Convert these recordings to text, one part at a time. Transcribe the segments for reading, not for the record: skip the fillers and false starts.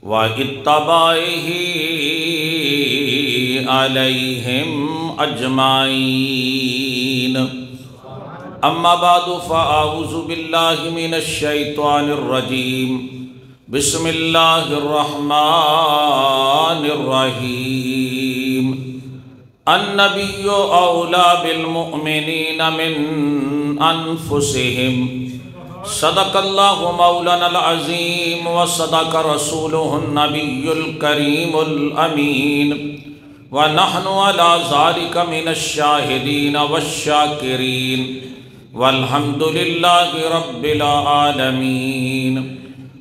و اتباعہ علیہم اجمعین اما بعد فاعوذ باللہ من الشیطان الرجیم بسم اللہ الرحمن الرحیم النبی اولی بالمؤمنین من انفسہم صدق اللہ مولانا العظیم وصدق رسولہ النبی الکریم الامین ونحن علی ذالک من الشاہدین والشاکرین والحمد للہ رب العالمین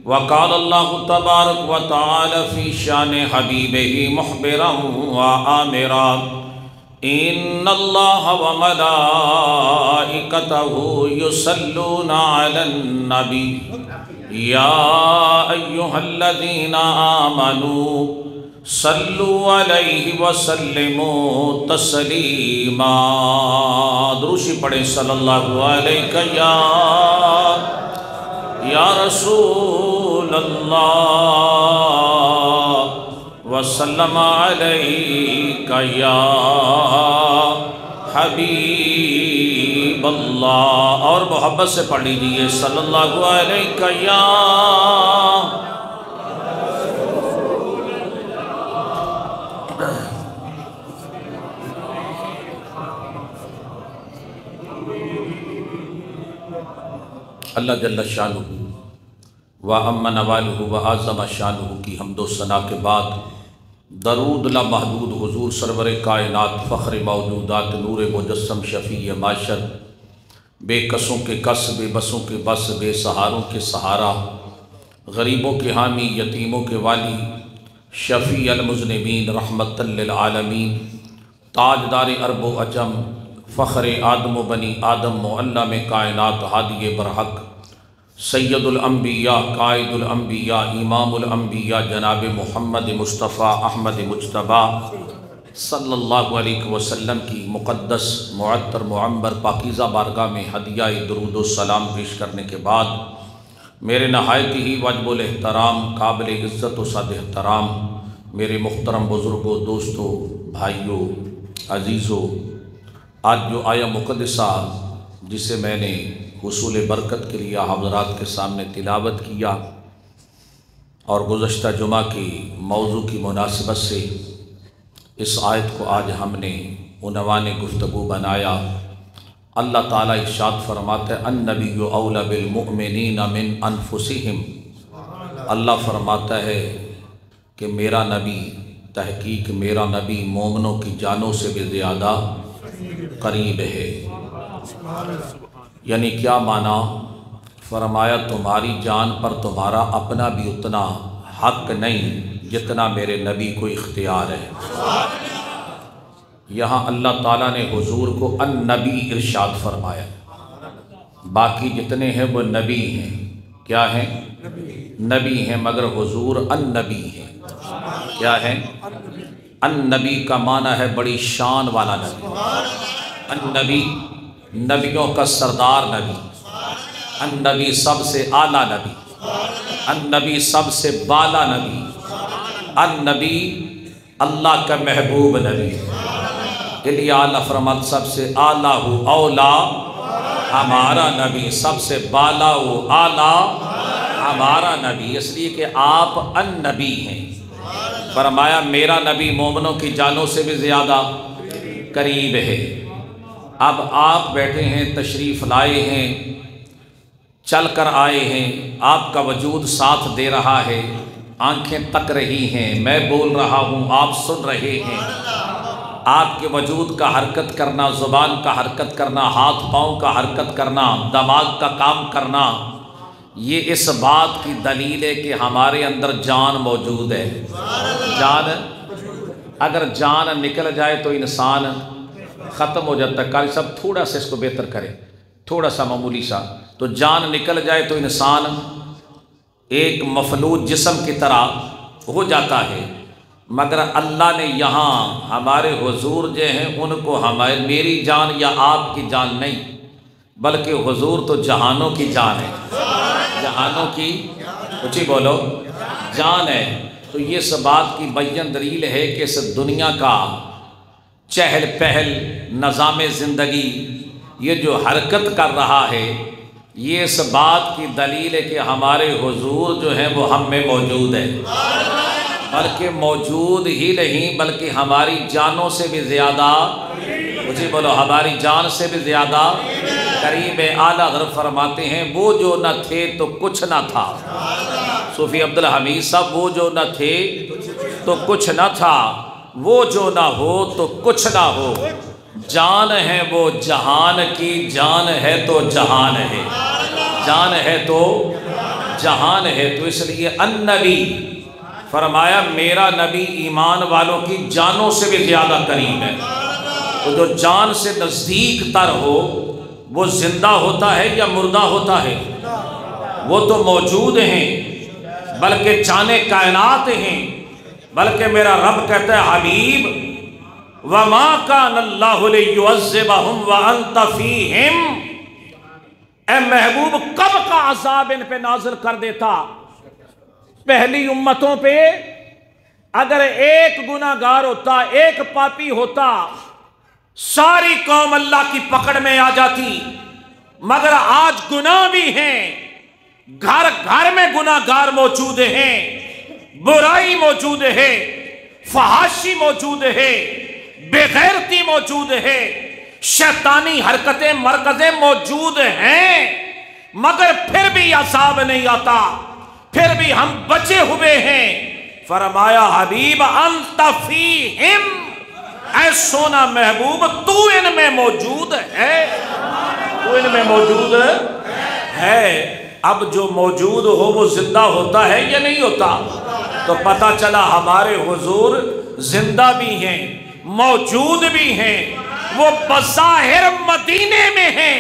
وقال اللہ تبارک وتعالی فی شان حبیبہ محبرا وآمرا ان اللہ وملائکتہ یصلون علی النبی یا ایہا الذین آمنوا صلوا علیہ وسلموا تسلیما دروشی پڑھیں صلی اللہ علیہ یا رسول اللہ وسلم علیک یا حبیب اللہ اور محبت سے پڑھ لیجئے صلی اللہ علیہ یا اللہ جل شانہ و عم نوالہ و اعظم شانہ کی حمد و ثنا کے بعد درود لامحدود حضور سرور کائنات فخر موجودات نور مجسم شفیع معاشر بے کسوں کے کس بے بسوں کے بس بے سہاروں کے سہارا غریبوں کے حامی یتیموں کے والی شفیع المذنبین رحمت للعالمین تاجدار عرب و عجم فخر آدم و بنی آدم معلم کائنات ہادی برحق سید الانبیاء قائد الانبیاء امام الانبیاء جناب محمد مصطفیٰ احمد مجتبی صلی اللہ علیہ وسلم کی مقدس معطر معمر پاکیزہ بارگاہ میں ہدیہ درود و سلام پیش کرنے کے بعد میرے نہایت ہی واجب الاحترام قابل عزت و صد احترام میرے محترم بزرگوں دوستوں بھائیوں عزیزوں، آج جو آیہ مقدسہ جسے میں نے حصول برکت کے لیے حضرات کے سامنے تلاوت کیا اور گزشتہ جمعہ کی موضوع کی مناسبت سے اس آیت کو آج ہم نے عنوان گفتگو بنایا۔ اللہ تعالیٰ ارشاد فرماتے ہیں النبی اولی بالمؤمنین من انفسہم، اللہ فرماتا ہے کہ میرا نبی، تحقیق میرا نبی مومنوں کی جانوں سے بھی زیادہ قریب ہے۔ یعنی کیا معنی؟ فرمایا تمہاری جان پر تمہارا اپنا بھی اتنا حق نہیں جتنا میرے نبی کو اختیار ہے۔ یہاں اللہ تعالیٰ نے حضور کو النبی ارشاد فرمایا، باقی جتنے ہیں وہ نبی ہیں۔ کیا ہیں؟ نبی ہیں، مگر حضور النبی ہیں۔ کیا ہے؟ النبی کا معنی ہے بڑی شان والا نبی۔ النبی نبیوں کا سردار نبی، النبی سب سے اعلیٰ نبی، النبی سب سے بالا نبی، النبی اللہ کا محبوب نبی۔ الی اعلیٰ فرمات سب سے اعلیٰ ہو اولا ہمارا نبی، سب سے بالا ہو اعلیٰ ہمارا نبی، اس لیے کہ آپ النبی ہیں۔ فرمایا میرا نبی مومنوں کی جانوں سے بھی زیادہ قریب ہے۔ اب آپ بیٹھے ہیں، تشریف لائے ہیں، چل کر آئے ہیں، آپ کا وجود ساتھ دے رہا ہے، آنکھیں تک رہی ہیں، میں بول رہا ہوں، آپ سن رہے ہیں۔ آپ کے وجود کا حرکت کرنا، زبان کا حرکت کرنا، ہاتھ پاؤں کا حرکت کرنا، دماغ کا کام کرنا، یہ اس بات کی دلیل ہے کہ ہمارے اندر جان موجود ہے۔ جان، اگر جان نکل جائے تو انسان ختم ہو جاتا ہے۔ قاری صاحب تھوڑا سا اس کو بہتر کرے، تھوڑا سا معمولی سا، تو جان نکل جائے تو انسان ایک مفلوج جسم کی طرح ہو جاتا ہے۔ مگر اللہ نے یہاں ہمارے حضور جو ہیں ان کو میری جان یا آپ کی جان نہیں بلکہ حضور تو جہانوں کی جان ہے، جہانوں کی اچھی بولو، جان ہے۔ تو یہ سب بات کی بیان دلیل ہے کہ اس دنیا کا چہل پہل، نظام زندگی، یہ جو حرکت کر رہا ہے، یہ اس بات کی دلیل ہے کہ ہمارے حضور جو ہیں وہ ہم میں موجود ہے، بلکہ موجود ہی نہیں بلکہ ہماری جانوں سے بھی زیادہ، مجھے بولو، ہماری جان سے بھی زیادہ قریب ہے۔ اعلیٰ حضرت فرماتے ہیں وہ جو نہ تھے تو کچھ نہ تھا۔ صوفی عبدالحمید صاحب، وہ جو نہ تھے تو کچھ نہ تھا، وہ جو نہ ہو تو کچھ نہ ہو، جان ہے وہ جہان کی، جان ہے تو جہان ہے، جان ہے تو جہان ہے۔ تو اس لیے النبی فرمایا میرا نبی ایمان والوں کی جانوں سے بھی زیادہ قریب ہے۔ تو جو جان سے نزدیک تر ہو وہ زندہ ہوتا ہے یا مردہ ہوتا ہے؟ وہ تو موجود ہیں بلکہ جانے کائنات ہیں، بلکہ میرا رب کہتا ہے حبیب وَمَا كَانَ اللَّهُ لِيُعَذِّبَهُمْ وَأَنْتَ فِيهِمْ۔ اے محبوب کب کا عذاب ان پہ نازل کر دیتا؟ پہلی امتوں پہ اگر ایک گناہگار ہوتا، ایک پاپی ہوتا، ساری قوم اللہ کی پکڑ میں آ جاتی، مگر آج گناہ بھی ہیں، گھر گھر میں گناہگار موجود ہیں، برائی موجود ہے، فحاشی موجود ہے، بے غیرتی موجود ہے، شیطانی حرکتیں مرکزیں موجود ہیں، مگر پھر بھی عذاب نہیں آتا، پھر بھی ہم بچے ہوئے ہیں۔ فرمایا حبیب انت فیہم، اے سونا محبوب تو ان میں موجود ہے، تو ان میں موجود ہے۔ اب جو موجود ہو وہ زندہ ہوتا ہے یا نہیں ہوتا؟ تو پتہ چلا ہمارے حضور زندہ بھی ہیں، موجود بھی ہیں، وہ بظاہر مدینے میں ہیں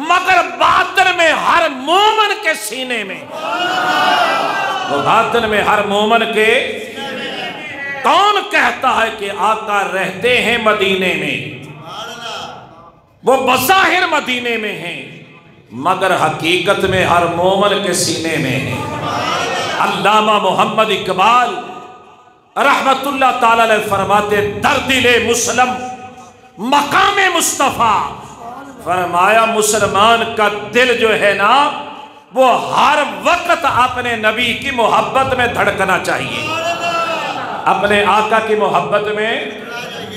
مگر باطن میں ہر مومن کے سینے میں، وہ باطن میں ہر مومن کے۔ کون کہتا ہے کہ آقا رہتے ہیں مدینے میں؟ وہ بظاہر مدینے میں ہیں مگر حقیقت میں ہر مومن کے سینے میں ہیں۔ علامہ محمد اقبال رحمت اللہ تعالی علیہ فرماتے در دل مسلم مقام مصطفیٰ، فرمایا مسلمان کا دل جو ہے نا وہ ہر وقت اپنے نبی کی محبت میں دھڑکنا چاہیے، اپنے آقا کی محبت میں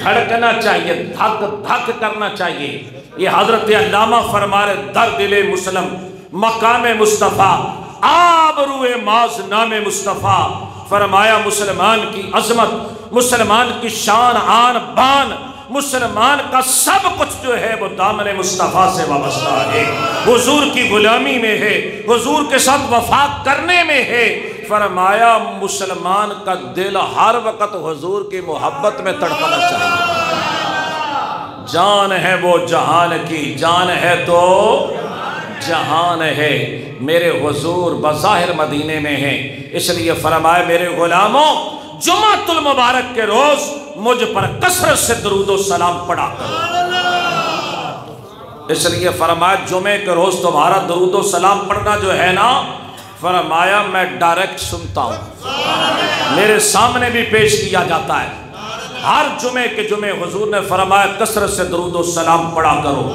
دھڑکنا چاہیے، دھک دھک کرنا چاہیے۔ یہ حضرت علامہ فرما رہے در دل مسلم مقام مصطفیٰ آبروئے ماز نام مصطفیٰ، فرمایا مسلمان کی عظمت، مسلمان کی شان آن بان، مسلمان کا سب کچھ جو ہے وہ دامن مصطفیٰ سے وابستہ ہے، حضور کی غلامی میں ہے، حضور کے ساتھ وفا کرنے میں ہے۔ فرمایا مسلمان کا دل ہر وقت حضور کی محبت میں تڑپنا چاہیے۔ جان ہے وہ جہان کی، جان ہے تو جہان ہے۔ میرے حضور بظاہر مدینے میں ہیں، اس لیے فرمایا میرے غلاموں جمعۃ المبارک کے روز مجھ پر کثرت سے درود و سلام پڑھا کرو۔ اس لیے فرمایا جمعے کے روز تمہارا درود و سلام پڑھنا جو ہے نا، فرمایا میں ڈائریکٹ سنتا ہوں، میرے سامنے بھی پیش کیا جاتا ہے۔ ہر جمعے کے جمعے حضور نے فرمایا کثرت سے درود و سلام پڑھا کرو،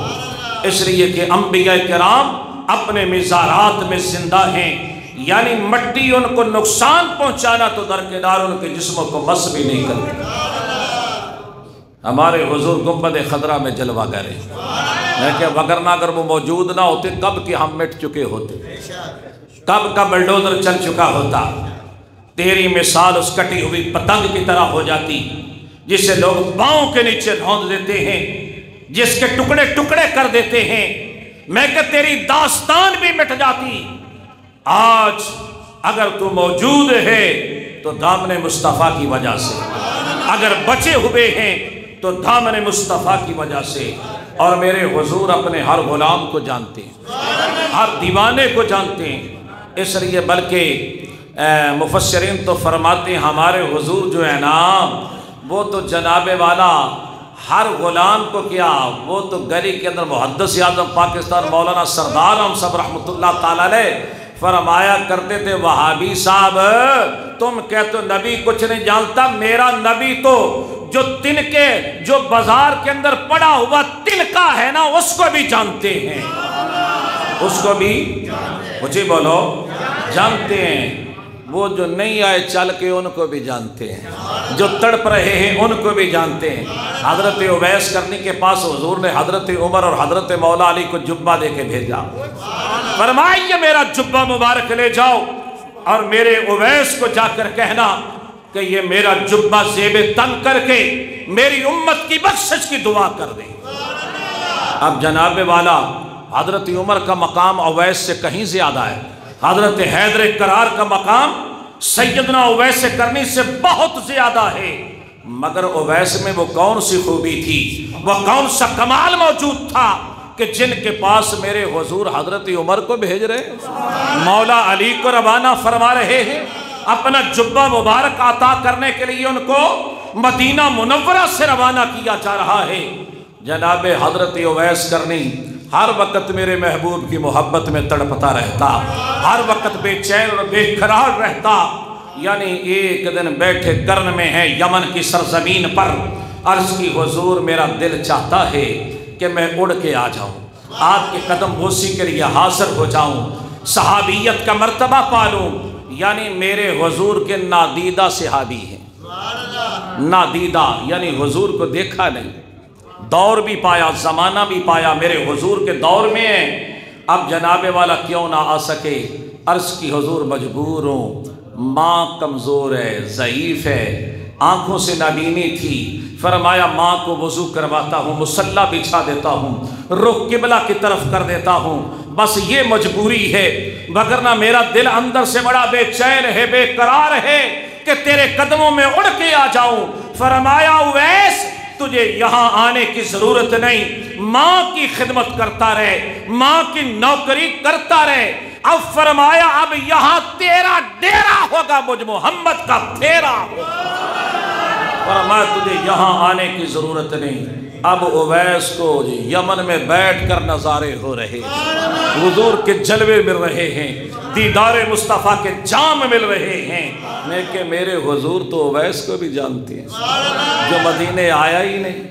اس لیے کہ انبیاء کرام اپنے مزارات میں زندہ ہیں، یعنی مٹی ان کو نقصان پہنچانا تو درکنار ان کے جسموں کو مس بھی نہیں کرتی۔ ہمارے حضور گنبد خضرا میں جلوہ گر ہیں، میں کہ وگرنہ اگر وہ موجود نہ ہوتے کب کہ ہم مٹ چکے ہوتے، کب کا بلڈوزر چل چکا ہوتا۔ تیری مثال اس کٹی ہوئی پتنگ کی طرح ہو جاتی جسے لوگ پاؤں کے نیچے ڈھونڈ دیتے ہیں، جس کے ٹکڑے ٹکڑے کر دیتے ہیں، میں کہ تیری داستان بھی مٹ جاتی۔ آج اگر تو موجود ہے تو دامن مصطفیٰ کی وجہ سے، اگر بچے ہوئے ہیں تو دامن مصطفیٰ کی وجہ سے۔ اور میرے حضور اپنے ہر غلام کو جانتے ہیں، ہر دیوانے کو جانتے ہیں، اس لیے بلکہ مفسرین تو فرماتے ہیں ہمارے حضور جو ہے نا وہ تو جناب والا ہر غلام کو کیا، وہ تو گلی کے اندر محدث اعظم پاکستان مولانا سردار ہم سب رحمت اللہ تعالی علیہ فرمایا کرتے تھے وہابی صاحب تم کہتے ہو نبی کچھ نہیں جانتا، میرا نبی تو جو تنکے جو بازار کے اندر پڑا ہوا تنکا ہے نا اس کو بھی جانتے ہیں، اس کو بھی مجھے بولو جانتے ہیں، وہ جو نہیں آئے چل کے ان کو بھی جانتے ہیں، جو تڑپ رہے ہیں ان کو بھی جانتے ہیں۔ حضرت اویس کرنی کے پاس حضور نے حضرت عمر اور حضرت مولا علی کو جبہ دے کے بھیجا، فرمایا یہ میرا جبہ مبارک لے جاؤ اور میرے اویس کو جا کر کہنا کہ یہ میرا جبہ زیب تن کر کے میری امت کی بخشش کی دعا کر دے۔ اب جناب والا حضرت عمر کا مقام اویس سے کہیں زیادہ ہے، حضرت حیدر کرار کا مقام سیدنا اویس کرنی سے بہت زیادہ ہے، مگر اویس میں وہ کون سی خوبی تھی، وہ کون سا کمال موجود تھا کہ جن کے پاس میرے حضور حضرت عمر کو بھیج رہے، مولا علی کو روانہ فرما رہے ہیں، اپنا جبہ مبارک عطا کرنے کے لیے ان کو مدینہ منورہ سے روانہ کیا جا رہا ہے۔ جناب حضرت اویس کرنی ہر وقت میرے محبوب کی محبت میں تڑپتا رہتا، ہر وقت بے چین اور بے قرار رہتا، یعنی ایک دن بیٹھے کرن میں ہے یمن کی سرزمین پر، عرض کی حضور میرا دل چاہتا ہے کہ میں اڑ کے آ جاؤں، آپ کے قدم بوسی کے لیے حاضر ہو جاؤں، صحابیت کا مرتبہ پالوں، یعنی میرے حضور کے نادیدہ صحابی ہیں، نادیدہ یعنی حضور کو دیکھا نہیں، دور بھی پایا زمانہ بھی پایا میرے حضور کے دور میں ہے، اب جناب والا کیوں نہ آ سکے، عرض کی حضور مجبور ہوں، ماں کمزور ہے ضعیف ہے، آنکھوں سے نابینی تھی، فرمایا ماں کو وضو کرواتا ہوں، مصلی بچھا دیتا ہوں، رخ قبلہ کی طرف کر دیتا ہوں، بس یہ مجبوری ہے، وگرنہ میرا دل اندر سے بڑا بے چین ہے، بے قرار ہے کہ تیرے قدموں میں اڑ کے آ جاؤں۔ فرمایا اویس تجھے یہاں آنے کی ضرورت نہیں، ماں کی خدمت کرتا رہے، ماں کی نوکری کرتا رہے، اب فرمایا اب یہاں تیرا ڈیرا ہوگا، مجھ محمد کا پھیرا ہوگا، فرمایا تجھے یہاں آنے کی ضرورت نہیں۔ اب اویس کو یمن میں بیٹھ کر نظارے ہو رہے ہیں، حضور کے جلوے مل رہے ہیں، دیدار مصطفیٰ کے جام مل رہے ہیں، میں کہ میرے حضور تو اویس کو بھی جانتے ہیں جو مدینے آیا ہی نہیں،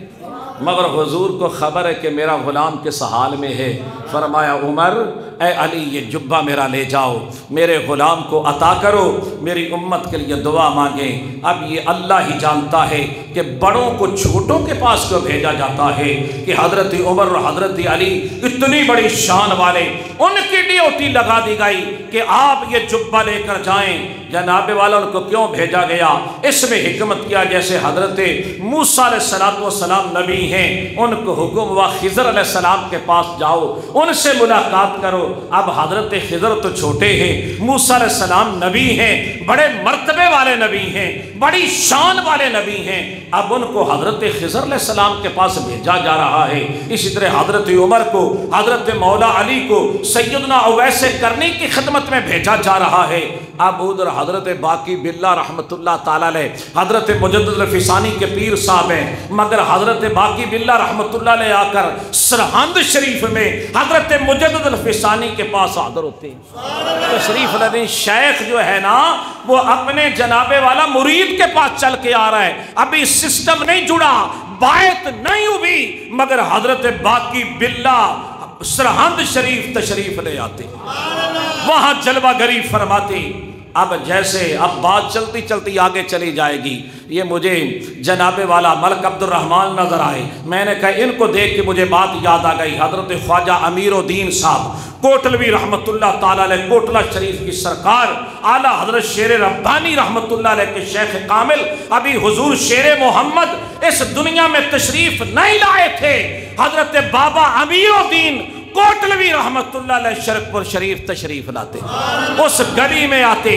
مگر حضور کو خبر ہے کہ میرا غلام کس حال میں ہے، فرمایا عمر اے علی یہ جبہ میرا لے جاؤ، میرے غلام کو عطا کرو، میری امت کے لیے دعا مانگیں۔ اب یہ اللہ ہی جانتا ہے کہ بڑوں کو چھوٹوں کے پاس کیوں بھیجا جاتا ہے، کہ حضرت عمر اور حضرت علی اتنی بڑی شان والے، ان کی ڈیوٹی لگا دی گئی کہ آپ یہ جبہ لے کر جائیں، جناب والا ان کو کیوں بھیجا گیا، اس میں حکمت کیا، جیسے حضرت موسیٰ علیہ السلام نبی ہیں، ان کو حکم ہوا خضر علیہ السلام کے پاس جاؤ، ان سے ملاقات کرو۔ اب حضرت خضر تو چھوٹے ہیں، موسیٰ علیہ السلام نبی ہیں، بڑے مرتبے والے نبی ہیں، بڑی شان والے نبی ہیں، اب ان کو حضرت خضر علیہ السلام کے پاس بھیجا جا رہا ہے۔ اسی طرح حضرت عمر کو، حضرت مولا علی کو سیدنا اویس کرنی کی خدمت میں بھیجا جا رہا ہے۔ اب ادھر حضرت باقی باللہ رحمت اللہ تعالیٰ علیہ حضرت مجدد الفسانی کے پیر صاحب ہیں، مگر حضرت باقی باللہ رحمت اللہ علیہ آ کر سرہند شریف میں حضرت مجدد الفسانی کے پاس حاضر ہوتے ہیں۔ تشریف لدی شیخ جو ہے نا وہ اپنے جناب والا مرید کے پاس چل کے آ رہا ہے، ابھی سسٹم نہیں جڑا، بایت نہیں ہوئی، مگر حضرت باقی باللہ سرہند شریف تشریف لے آتے، وہاں جلوہ گری فرماتے۔ اب جیسے اب بات چلتی چلتی آگے چلی جائے گی، یہ مجھے جناب والا ملک عبد الرحمن نظر آئے، میں نے کہا ان کو دیکھ کے مجھے بات یاد آ گئی، حضرت خواجہ امیر الدین صاحب کوٹلوی رحمت اللہ تعالیٰ علیہ، کوٹلہ شریف کی سرکار، اعلیٰ حضرت شیر ربانی رحمت اللہ علیہ کے شیخ کامل، ابھی حضور شیر محمد اس دنیا میں تشریف نہیں لائے تھے، حضرت بابا امیر الدین کوٹلوی رحمت اللہ علیہ شرک پر شریف تشریف لاتے، اس گلی میں آتے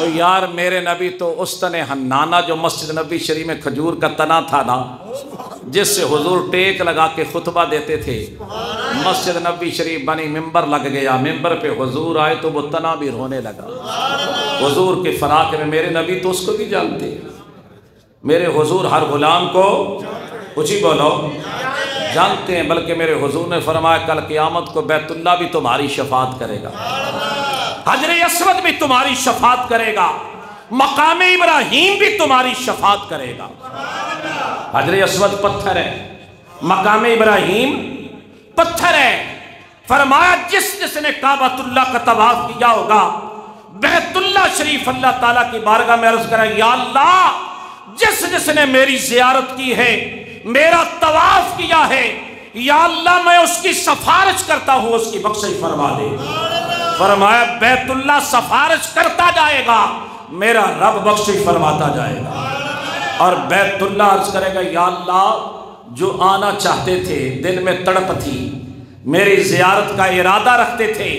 اور یار میرے نبی تو اس تن حنانہ جو مسجد نبی شریف میں کھجور کا تنا تھا نا، جس سے حضور ٹیک لگا کے خطبہ دیتے تھے، مسجد نبی شریف بنی ممبر لگ گیا، ممبر پہ حضور آئے تو وہ تنا بھی رونے لگا۔ حضور کے فراق میں میرے نبی تو اس کو بھی جانتے، میرے حضور ہر غلام کو اچھی بولو جانتے ہیں، بلکہ میرے حضور نے فرمایا کل قیامت کو بیت اللہ بھی تمہاری شفاعت کرے گا، حجر اسود بھی تمہاری شفاعت کرے گا، مقام ابراہیم بھی تمہاری شفاعت کرے گا۔ حجر اسود پتھر ہے، مقام ابراہیم پتھر ہے۔ فرمایا جس نے کعبۃ اللہ کا طواف کیا ہوگا، بیت اللہ شریف اللہ تعالیٰ کی بارگاہ میں عرض کرے یا اللہ جس نے میری زیارت کی ہے، میرا طواف کیا ہے، یا اللہ میں اس کی سفارش کرتا ہوں، اس کی بخشش فرما دے۔ فرمایا بیت اللہ سفارش کرتا جائے گا، میرا رب بخشش فرماتا جائے گا۔ اور بیت اللہ عرض کرے گا یا اللہ جو آنا چاہتے تھے، دل میں تڑپ تھی، میری زیارت کا ارادہ رکھتے تھے،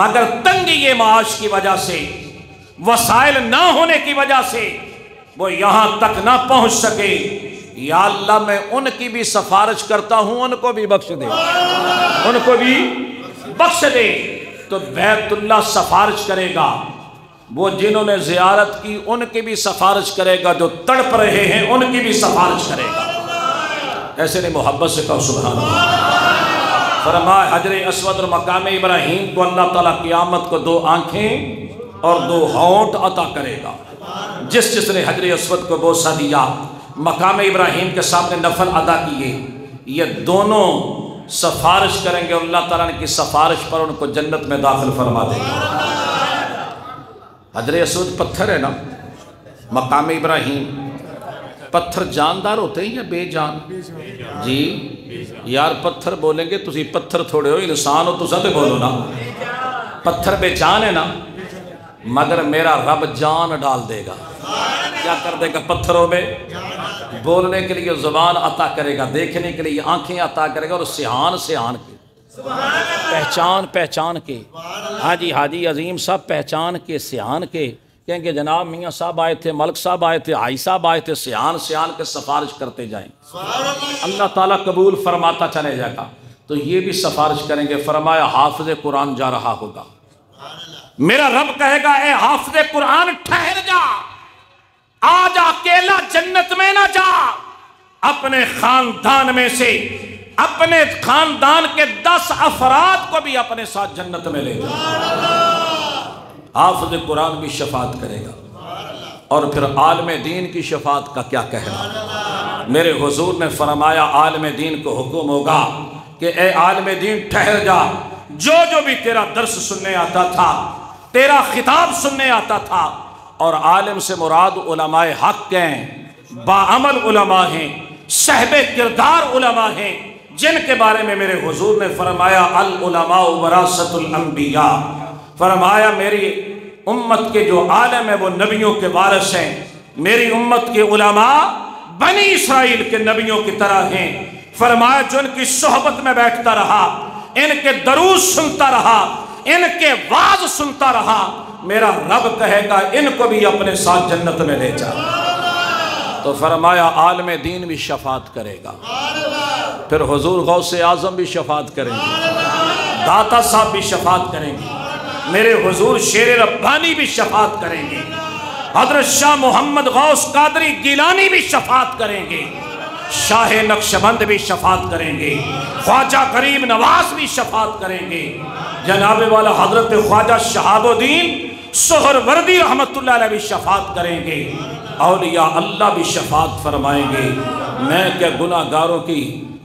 مگر تنگی معاش کی وجہ سے، وسائل نہ ہونے کی وجہ سے وہ یہاں تک نہ پہنچ سکے، یا اللہ میں ان کی بھی سفارش کرتا ہوں، ان کو بھی بخش دے، ان کو بھی بخش دے۔ تو بیت اللہ سفارش کرے گا، وہ جنہوں نے زیارت کی ان کی بھی سفارش کرے گا، جو تڑپ رہے ہیں ان کی بھی سفارش کرے گا۔ ایسے نے محبت سے کہو سبحان اللہ۔ فرمایا حجر اسود اور مقام ابراہیم کو اللہ تعالیٰ قیامت کو 2 آنکھیں اور 2 ہونٹ عطا کرے گا۔ جس نے حجر اسود کو بوسہ دیا، مقام ابراہیم کے سامنے نفل ادا کیے، یہ دونوں سفارش کریں گے اور اللہ تعالیٰ کی سفارش پر ان کو جنت میں داخل فرما دے گا۔ حجر اسود پتھر ہے نا، مقام ابراہیم پتھر جاندار ہوتے ہیں یا بے جان؟ جی یار پتھر بولیں گے تسی پتھر تھوڑے ہو، انسان ہو تو ساتھ بولو نا، پتھر بے جان ہے نا، مگر میرا رب جان ڈال دے گا۔ کیا کر دے گا؟ پتھروں میں بولنے کے لیے زبان عطا کرے گا، دیکھنے کے لیے آنکھیں عطا کرے گا، اور سیان کے پہچان کے حاجی عظیم صاحب پہچان کے سیان کے کہیں گے جناب میاں صاحب آئے تھے، ملک صاحب آئے تھے، آئی صاحب آئے تھے، سیان کے سفارش کرتے جائیں، اللہ تعالیٰ قبول فرماتا چلے جائے گا۔ تو یہ بھی سفارش کریں گے۔ فرمایا حافظ قرآن جا رہا ہوگا، میرا رب کہے گا اے حافظ قرآن ٹھہر جا، آج اکیلا جنت میں نہ جا، اپنے خاندان میں سے اپنے خاندان کے 10 افراد کو بھی اپنے ساتھ جنت میں لے جا۔ حافظ قرآن بھی شفاعت کرے گا، اور پھر عالم دین کی شفاعت کا کیا کہنا۔ میرے حضور نے فرمایا عالم دین کو حکم ہوگا کہ اے عالم دین ٹھہر جا، جو بھی تیرا درس سننے آتا تھا، تیرا خطاب سننے آتا تھا، اور عالم سے مراد علماء حق ہیں، باعمل علماء ہیں، صاحب کردار علماء ہیں، جن کے بارے میں میرے حضور نے فرمایا العلماء وراثۃ الانبیاء۔ فرمایا میری امت کے جو عالم ہیں وہ نبیوں کے وارث ہیں، میری امت کے علماء بنی اسرائیل کے نبیوں کی طرح ہیں۔ فرمایا جو ان کی صحبت میں بیٹھتا رہا، ان کے دروس سنتا رہا، ان کے واعظ سنتا رہا، میرا رب کہے گا ان کو بھی اپنے ساتھ جنت میں لے جا۔ تو فرمایا عالم دین بھی شفاعت کرے گا، پھر حضور غوث اعظم بھی شفاعت کریں گے، داتا صاحب بھی شفاعت کریں گے، میرے حضور شیر ربانی بھی شفاعت کریں گے، حضرت شاہ محمد غوث قادری گیلانی بھی شفاعت کریں گے، شاہ نقشبند بھی شفاعت کریں گے، خواجہ غریب نواز بھی شفاعت کریں گے، جناب والا حضرت خواجہ شہاب الدین سہروردی رحمت اللہ علیہ بھی شفاعت کریں گے، اولیاء اللہ بھی شفاعت فرمائیں گے۔ میں کہ گناہ گاروں کی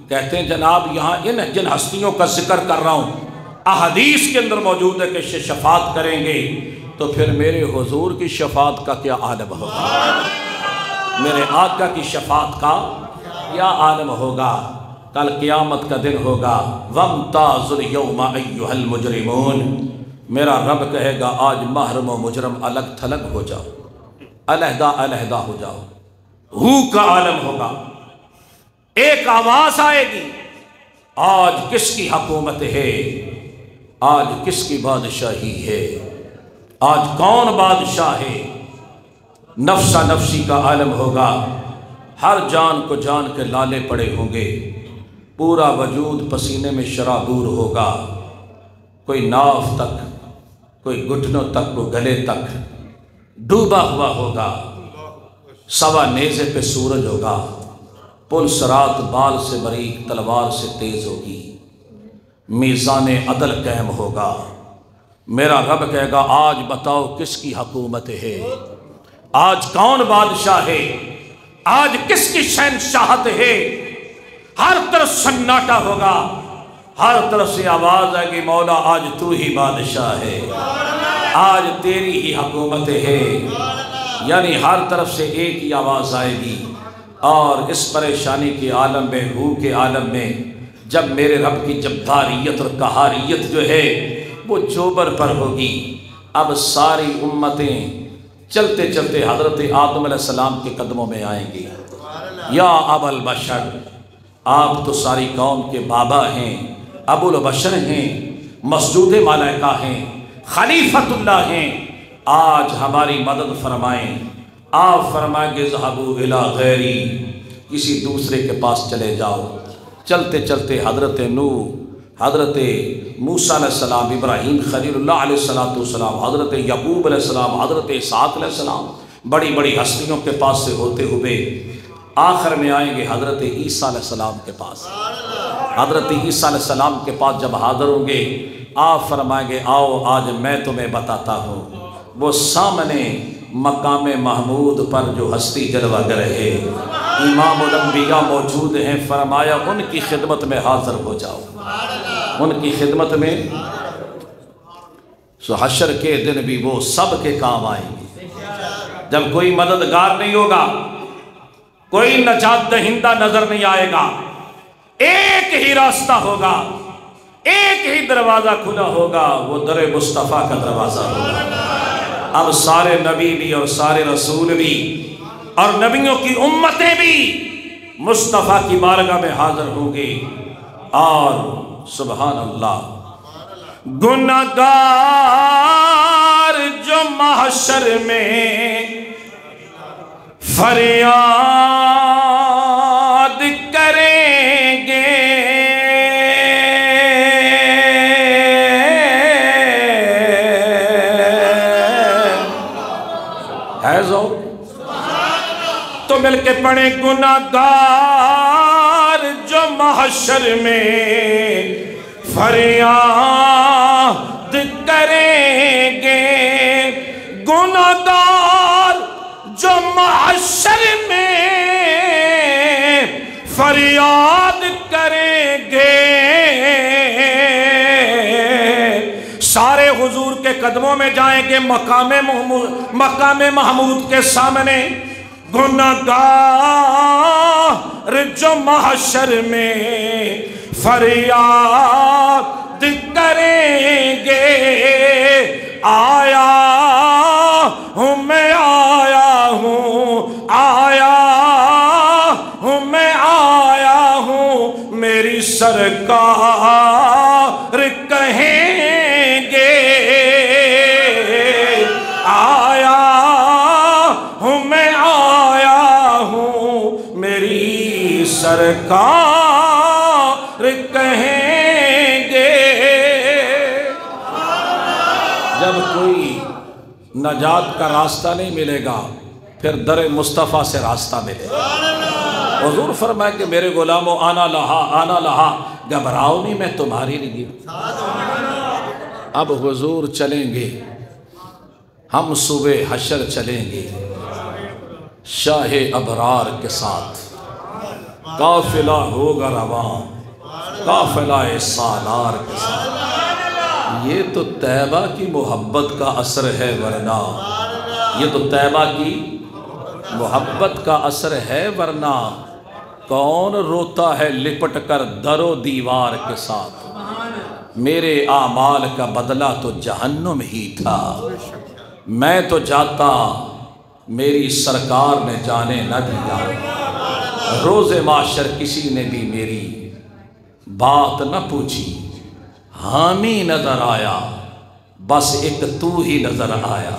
کہتے ہیں جناب یہاں جن ہستیوں کا ذکر کر رہا ہوں احادیث کے اندر موجود ہے کہ شفاعت کریں گے، تو پھر میرے حضور کی شفاعت کا کیا عالم ہوگا، میرے آقا کی شفاعت کا کیا عالم ہوگا۔ کل قیامت کا دن ہوگا، وَامْتَازُوا الْيَوْمَ أَيُّهَا الْمُجْرِمُونَ، میرا رب کہے گا آج محرم و مجرم الگ تھلگ ہو جاؤ، علیحدہ ہو جاؤ، ہو کا عالم ہوگا۔ ایک آواز آئے گی، آج کس کی حکومت ہے، آج کس کی بادشاہی ہے، آج کون بادشاہ ہے؟ نفسا نفسی کا عالم ہوگا، ہر جان کو جان کے لالے پڑے ہوں گے، پورا وجود پسینے میں شرابور ہوگا، کوئی ناف تک، کوئی گھٹنوں تک، کوئی گلے تک ڈوبا ہوا ہوگا، سوا نیزے پہ سورج ہوگا، پل صراط بال سے باریک تلوار سے تیز ہوگی، میزان عدل قائم ہوگا۔ میرا رب کہے گا آج بتاؤ کس کی حکومت ہے، آج کون بادشاہ ہے، آج کس کی شہنشاہت ہے؟ ہر طرف سناٹا ہوگا، ہر طرف سے آواز آئے گی مولا آج تو ہی بادشاہ ہے، آج تیری ہی حکومت ہے۔ یعنی ہر طرف سے ایک ہی آواز آئے گی، اور اس پریشانی کے عالم میں، روح کے عالم میں، جب میرے رب کی جباریت اور قہاریت جو ہے وہ جوبر پر ہوگی، اب ساری امتیں چلتے چلتے حضرت آدم علیہ السلام کے قدموں میں آئیں گی۔ یا ابا البشر، آپ تو ساری قوم کے بابا ہیں، ابو البشر ہیں، مسجود ملائکہ ہیں، خلیفۃ اللہ ہیں، آج ہماری مدد فرمائیں۔ آپ فرمائیں گے ذہبوا الی غیری، کسی دوسرے کے پاس چلے جاؤ۔ چلتے چلتے حضرت نوح، حضرت موسیٰ علیہ السلام، ابراہیم خلیل اللہ علیہ السلام، حضرت یعقوب علیہ السلام، حضرت اسحاق علیہ السلام، بڑی بڑی ہستیوں کے پاس سے ہوتے ہوئے آخر میں آئیں گے حضرت عیسیٰ علیہ السلام کے پاس۔ حضرت عیسیٰ علیہ السلام کے پاس جب حاضر ہوں گے، آپ فرمائیں گے آؤ آج میں تمہیں بتاتا ہوں وہ سامنے مقام محمود پر جو ہستی جلوہ گر ہے، امام الانبیاء موجود ہیں، فرمایا ان کی خدمت میں حاضر ہو جاؤ، ان کی خدمت میں۔ سو حشر کے دن بھی وہ سب کے کام آئیں گے، جب کوئی مددگار نہیں ہوگا، کوئی نجات دہندہ نظر نہیں آئے گا، ایک ہی راستہ ہوگا، ایک ہی دروازہ کھلا ہوگا، وہ در مصطفیٰ کا دروازہ ہوگا۔ اب سارے نبی بھی اور سارے رسول بھی اور نبیوں کی امتیں بھی مصطفیٰ کی بارگاہ میں حاضر ہوں گے، اور سبحان اللہ گنہگار جو محشر میں فریاد کریں گے، ہے زو تو مل کے پڑھیں گنہگار جو محشر میں فریاد کریں گے، گنہگار جو محشر میں فریاد کریں گے، سارے حضور کے قدموں میں جائیں گے، مقام محمود کے سامنے۔ گنہگار جو محشر میں فریاد کریں گے، آیا ہوں میں، آیا ہوں، آیا ہوں میں، آیا ہوں میری سرکار کہیں گے، آیا ہوں میں، آیا ہوں میری سرکار کہیں گے۔ جب کوئی نجات کا راستہ نہیں ملے گا، پھر در مصطفیٰ سے راستہ ملے گا۔ حضور فرمائے کہ میرے غلاموں آنا لہا، آنا لہا، گھبراؤ نہیں، میں تمہاری لیے۔ اب حضور چلیں گے، ہم صبح حشر چلیں گے شاہ ابرار کے ساتھ، قافلہ ہوگا رواں، قافلہ سالار کے ساتھ۔ یہ تو طیبہ کی محبت کا اثر ہے، ورنہ یہ تو طیبہ کی محبت کا اثر ہے، ورنہ کون روتا ہے لپٹ کر در و دیوار کے ساتھ۔ میرے اعمال کا بدلہ تو جہنم ہی تھا، میں تو جاتا میری سرکار نے جانے نہ دیا، روز معاشر کسی نے بھی میری بات نہ پوچھی، حامی نظر آیا بس ایک تو ہی نظر آیا،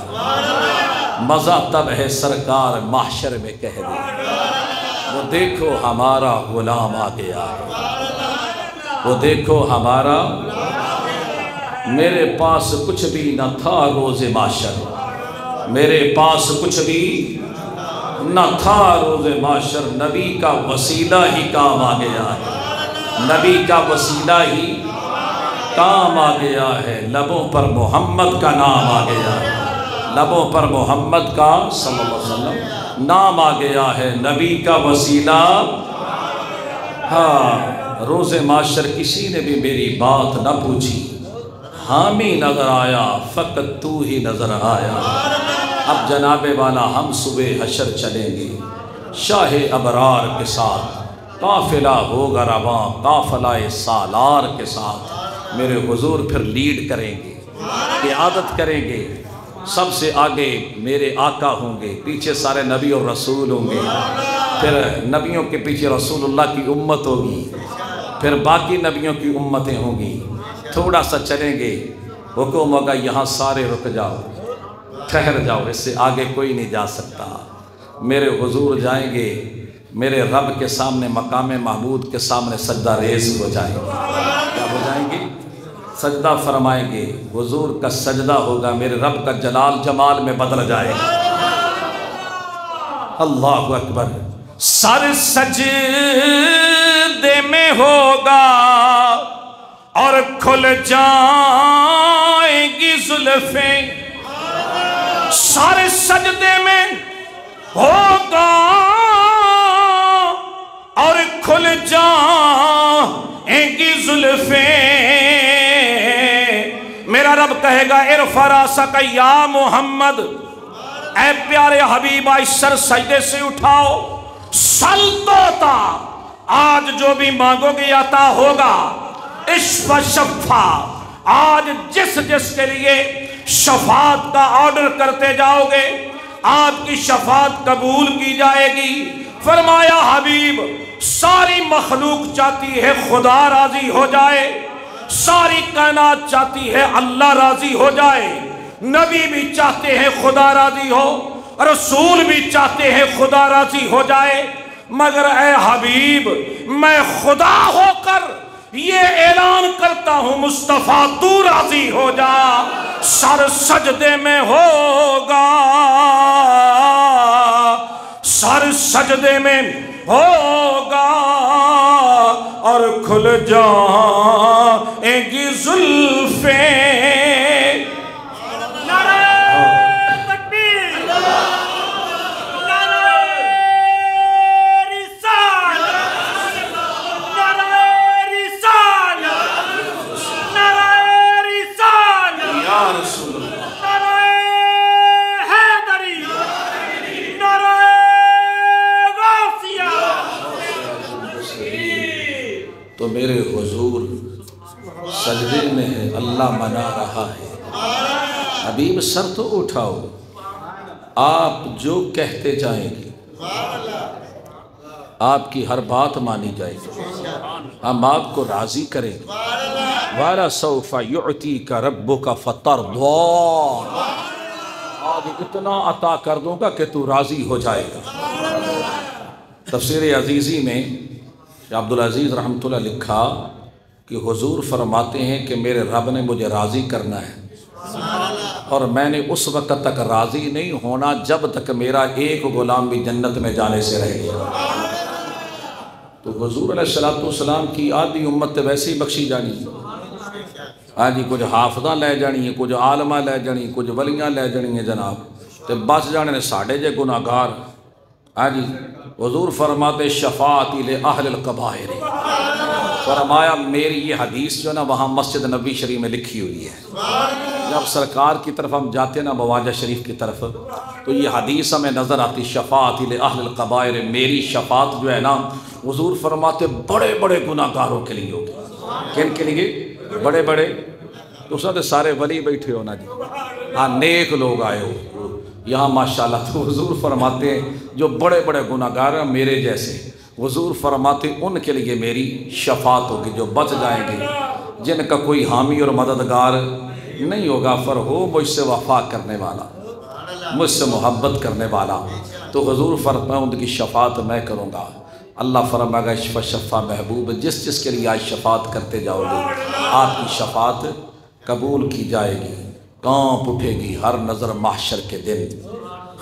مزہ تب ہے سرکار محشر میں کہہ دے، وہ دیکھو ہمارا غلام آ گیا ہے، وہ دیکھو ہمارا، میرے پاس کچھ بھی نہ تھا روز محشر، میرے پاس کچھ بھی نہ تھا روز محشر، نبی کا وسیلہ ہی کام آ گیا ہے، نبی کا وسیلہ ہی کام آ گیا ہے، لبوں پر محمد کا نام آ گیا ہے، لبوں پر محمد کا صلی اللہ علیہ وسلم نام آ گیا ہے، نبی کا وسیلہ۔ ہاں روز محشر کسی نے بھی میری بات نہ پوچھی، حامی نظر آیا، فقط تو ہی نظر آیا۔ اب جناب والا ہم صبح حشر چلیں گے شاہ ابرار کے ساتھ، قافلہ ہوگا رواں قافلہ سالار کے ساتھ، میرے حضور پھر لیڈ کریں گے، قیادت کریں گے، سب سے آگے میرے آقا ہوں گے، پیچھے سارے نبی اور رسول ہوں گے، پھر نبیوں کے پیچھے رسول اللہ کی امت ہوگی، پھر باقی نبیوں کی امتیں ہوں گی، تھوڑا سا چلیں گے، حکم ہوگا یہاں سارے رک جاؤ، ٹھہر جاؤ، اس سے آگے کوئی نہیں جا سکتا۔ میرے حضور جائیں گے، میرے رب کے سامنے، مقام محمود کے سامنے سجدہ ریز ہو جائیں گے، کیا ہو جائیں گے؟ سجدہ فرمائیں گے، حضور کا سجدہ ہوگا، میرے رب کا جلال جمال میں بدل جائے گا۔ اللہ اکبر، سر سجدے میں ہوگا اور کھل جائیں گی زلفیں، سر سجدے میں ہوگا اور کھل جائیں گی زلفیں، میرا رب کہے گا ارفع راسک یا محمد، اے پیارے حبیب آج سر سجدے سے اٹھاؤ، سل توتا، آج جو بھی مانگو گے عطا ہوگا، اشفع شفع، آج جس جس کے لیے شفاعت کا آرڈر کرتے جاؤ گے آپ کی شفاعت قبول کی جائے گی۔ فرمایا حبیب ساری مخلوق چاہتی ہے خدا راضی ہو جائے، ساری کائنات چاہتی ہے اللہ راضی ہو جائے، نبی بھی چاہتے ہیں خدا راضی ہو، رسول بھی چاہتے ہیں خدا راضی ہو جائے، مگر اے حبیب میں خدا ہو کر یہ اعلان کرتا ہوں مصطفیٰ تو راضی ہو جا، سر سجدے میں ہوگا، سر سجدے میں ہوگا اور کھل جائیں گی زلفیں۔ تو میرے حضور سجدے میں ہے، اللہ منا رہا ہے، حبیب سر تو اٹھاؤ، آپ جو کہتے جائیں گے آپ کی ہر بات مانی جائے گی، ہم آپ کو راضی کریں گے۔ وَلَسَوْفَ يُعْتِيكَ رَبُّكَ فَتَرْضَىٰ، آج اتنا عطا کر دوں گا کہ تو راضی ہو جائے گا۔ تفسیر عزیزی میں عبدالعزیز رحمۃ اللہ لکھا کہ حضور فرماتے ہیں کہ میرے رب نے مجھے راضی کرنا ہے اور میں نے اس وقت تک راضی نہیں ہونا جب تک میرا ایک غلام بھی جنت میں جانے سے رہ گیا۔ تو حضور علیہ السلام کی آدھی امت ویسے ہی بخشی جانی، آج کچھ حافظاں لے جانی ہے، کچھ عالمہ لے جانی، کچھ ولیاں لے جانی ہے جناب، تے بس جانے نے ساڑھے جے گناہگار۔ آج حضور فرماتے شفاعتی لأہل القبائر، فرمایا میری یہ حدیث جو ہے نا وہاں مسجد نبی شریف میں لکھی ہوئی ہے، جب سرکار کی طرف ہم جاتے ہیں نا مواجہ شریف کی طرف تو یہ حدیث ہمیں نظر آتی، شفاعتی لأہل القبائر، میری شفاعت جو ہے نا حضور فرماتے بڑے بڑے گناہگاروں کے لیے ہوگی۔ کن کے لیے؟ بڑے بڑے، تو ساتھ سارے ولی بیٹھے ہو نا جی، ہاں نیک لوگ آئے ہو یہاں ماشاءاللہ، تو حضور فرماتے ہیں جو بڑے بڑے گناہگار ہیں میرے جیسے، حضور فرماتے ان کے لیے میری شفاعت ہوگی جو بچ جائیں گے، جن کا کوئی حامی اور مددگار نہیں ہوگا فرحو مجھ سے وفا کرنے والا، مجھ سے محبت کرنے والا، تو حضور فرمائے ان کی شفاعت میں کروں گا۔ اللہ فرمائے گا اشفع شفا محبوب، جس جس کے لیے آج شفاعت کرتے جاؤ گے آپ کی شفاعت قبول کی جائے گی۔ کانپ اٹھے گی ہر نظر محشر کے دن،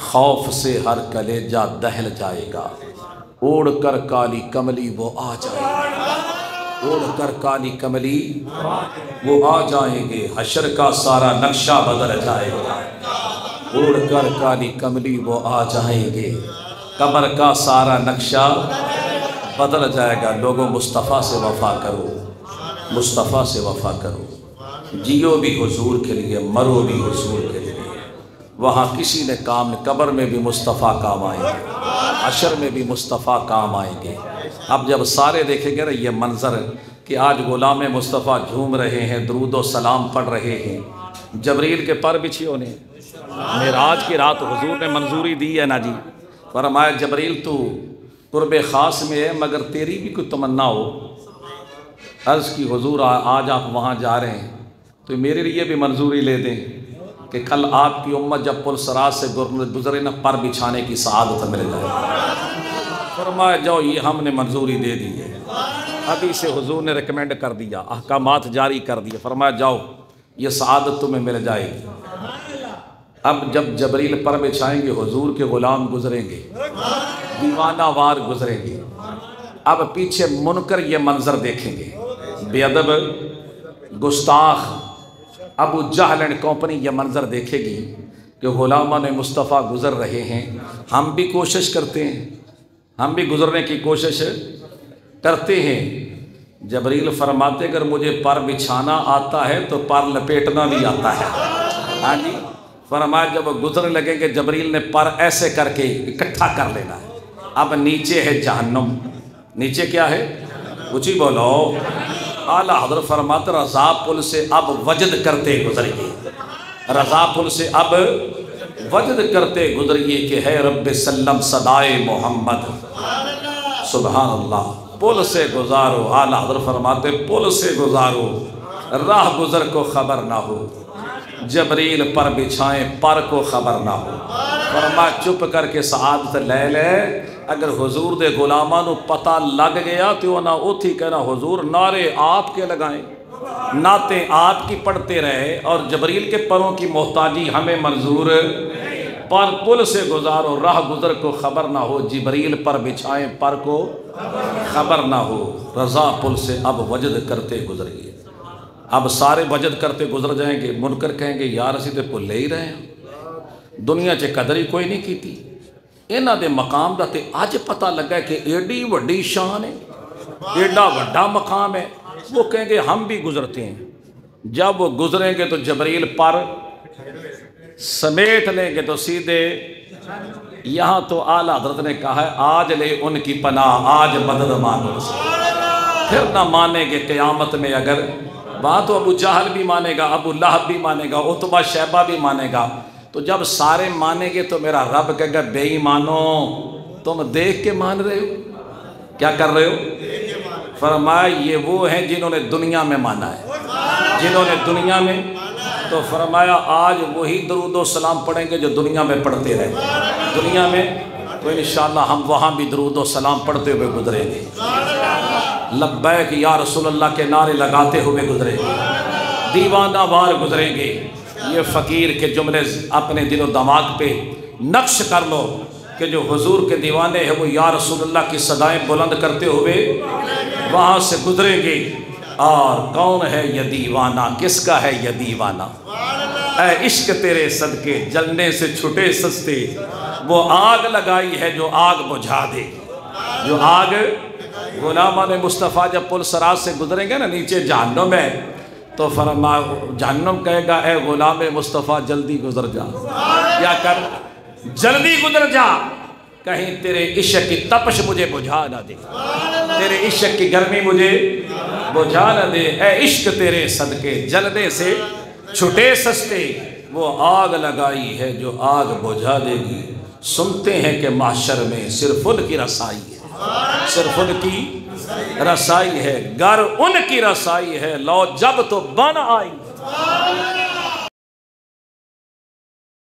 خوف سے ہر کلیجہ دہل جائے گا، اوڑھ کر کالی کملی وہ آ جائے گا، اوڑھ کر کالی کملی وہ آ جائیں گے، حشر کا سارا نقشہ بدل جائے گا، اوڑھ کر کالی کملی وہ آ جائیں گے، قبر کا سارا نقشہ بدل جائے گا۔ لوگوں مصطفیٰ سے وفا کرو، مصطفیٰ سے وفا کرو، جیو بھی حضور کے لیے، مرو بھی حضور کے لیے۔ وہاں کسی نے کام، قبر میں بھی مصطفیٰ کام آئیں گے، حشر میں بھی مصطفیٰ کام آئیں گے۔ اب جب سارے دیکھیں گے نا یہ منظر کہ آج غلام مصطفیٰ جھوم رہے ہیں، درود و سلام پڑھ رہے ہیں، جبریل کے پر بچھے ہونے، معراج کی رات حضور نے منظوری دی ہے نا جی، فرمایا جبریل تو قرب خاص میں ہے مگر تیری بھی کوئی تمنا ہو۔ عرض کی حضور آج آپ وہاں جا رہے ہیں تو میرے لیے بھی منظوری لے دیں کہ کل آپ کی امت جب پل صراط سے گزرے نہ پر بچھانے کی سعادت مل جائے۔ فرمایا جاؤ یہ ہم نے منظوری دے دی ہے، ابھی سے حضور نے ریکمینڈ کر دیا، احکامات جاری کر دیے، فرمایا جاؤ یہ سعادت تمہیں مل جائے گی۔ اب جب جبریل پر بچھائیں گے حضور کے غلام گزریں گے، دیوانہ وار گزریں گے، اب پیچھے منکر یہ منظر دیکھیں گے، بے ادب گستاخ ابو جہل اینڈ کمپنی یہ منظر دیکھے گی کہ غلامان مصطفیٰ گزر رہے ہیں، ہم بھی کوشش کرتے ہیں، ہم بھی گزرنے کی کوشش کرتے ہیں۔ جبریل فرماتے اگر مجھے پر بچھانا آتا ہے تو پر لپیٹنا بھی آتا ہے۔ ہاں جی، فرمایا جب گزرنے لگیں گے جبریل نے پر ایسے کر کے اکٹھا کر لینا ہے۔ اب نیچے ہے جہنم، نیچے کیا ہے؟ اونچی بولو۔ اعلیٰ حضرت فرماتے رضا پل سے اب وجد کرتے گزریے، رضا پل سے اب وجد کرتے گزریے کہ ہے رب سلم صدائے محمد۔ سبحان اللہ، پل سے گزارو، اعلیٰ حضرت فرماتے پل سے گزارو، راہ گزر کو خبر نہ ہو، جبریل پر بچھائیں پر کو خبر نہ ہو۔ فرمایا چپ کر کے سعادت لے لے، اگر حضور دے غلاماں نو پتہ لگ گیا تو نہ اوتھی کہنا حضور نعرے آپ کے لگائیں، نعتیں آپ کی پڑھتے رہے اور جبریل کے پروں کی محتاجی ہمیں منظور، پر پل سے گزارو راہ گزر کو خبر نہ ہو، جبریل پر بچھائیں پر کو خبر نہ ہو، رضا پل سے اب وجد کرتے گزریے۔ اب سارے وجد کرتے گزر جائیں گے، منکر کہیں گے یار اسی تے بھلے ہی رہے ہیں، دنیا چ قدر ہی کوئی نہیں کیتی، انہاں دے مقام دا تے اج پتہ لگا کہ ایڈی وڈی شان ہے، ایڈا وڈا مقام ہے۔ وہ کہیں گے ہم بھی گزرتے ہیں، جب وہ گزریں گے تو جبریل پر سمیٹ لیں گے تو سیدھے یہاں تو اعلیٰ حضرت نے کہا ہے آج لے ان کی پناہ آج مدد مانگو، پھر نہ مانیں گے قیامت میں، اگر وہاں تو ابو جہل بھی مانے گا، ابو لہب بھی مانے گا، عتبہ شیبہ بھی مانے گا، تو جب سارے مانیں گے تو میرا رب کہے گا بے ایمانو تم دیکھ کے مان رہے ہو، کیا کر رہے ہو؟ فرمایا یہ وہ ہیں جنہوں نے دنیا میں مانا ہے، جنہوں نے دنیا میں، تو فرمایا آج وہی درود و سلام پڑھیں گے جو دنیا میں پڑھتے رہے، دنیا میں، تو انشاءاللہ ہم وہاں بھی درود و سلام پڑھتے ہوئے گزریں گے، لبیک یا رسول اللہ کے نعرے لگاتے ہوئے گزریں گے، دیوانہ وار گزریں گے۔ یہ فقیر کے جملے اپنے دل و دماغ پہ نقش کر لو کہ جو حضور کے دیوانے ہیں وہ یا رسول اللہ کی صدائیں بلند کرتے ہوئے وہاں سے گزریں گے۔ اور کون ہے یہ دیوانہ، کس کا ہے یہ دیوانہ؟ اے عشق تیرے صدقے جلنے سے چھٹے سستے، وہ آگ لگائی ہے جو آگ بجھا دے، جو آگ، غلامان مصطفیٰ جب پل صراط سے گزریں گے نا نیچے جہنم ہے، تو فرمایا جہنم کہے گا اے غلام مصطفیٰ جلدی گزر جا، کیا کر، جلدی گزر جا، کہیں تیرے عشق کی تپش مجھے بجھا نہ دے، تیرے عشق کی گرمی مجھے بجھا نہ دے، اے عشق تیرے صدقے جلنے سے چھٹے سستے، وہ آگ لگائی ہے جو آگ بجھا دے گی۔ سنتے ہیں کہ محشر میں صرف ان کی رسائی ہے، صرف ان کی رسائی ہے، گر ان کی رسائی ہے، لو جب تو بن آئی